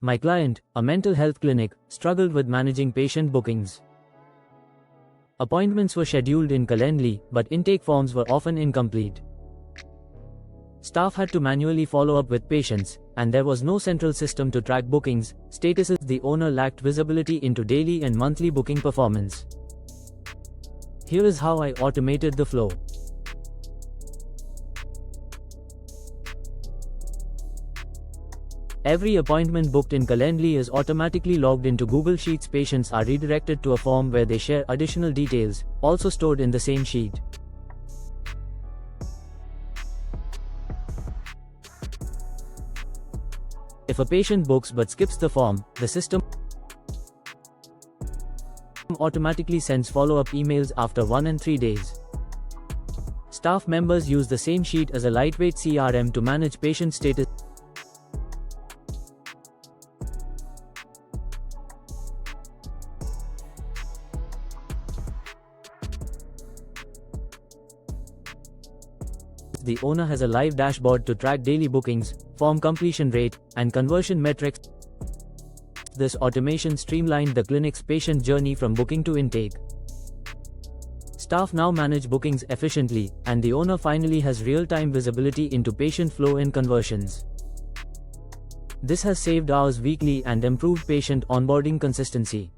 My client, a mental health clinic, struggled with managing patient bookings. Appointments were scheduled in Calendly, but intake forms were often incomplete. Staff had to manually follow up with patients, and there was no central system to track bookings statuses. The owner lacked visibility into daily and monthly booking performance. Here is how I automated the flow. Every appointment booked in Calendly is automatically logged into Google Sheets. Patients are redirected to a form where they share additional details, also stored in the same sheet. If a patient books but skips the form, the system automatically sends follow-up emails after 1 and 3 days. Staff members use the same sheet as a lightweight CRM to manage patient status. The owner has a live dashboard to track daily bookings, form completion rate, and conversion metrics. This automation streamlined the clinic's patient journey from booking to intake. Staff now manage bookings efficiently, and the owner finally has real-time visibility into patient flow and conversions. This has saved hours weekly and improved patient onboarding consistency.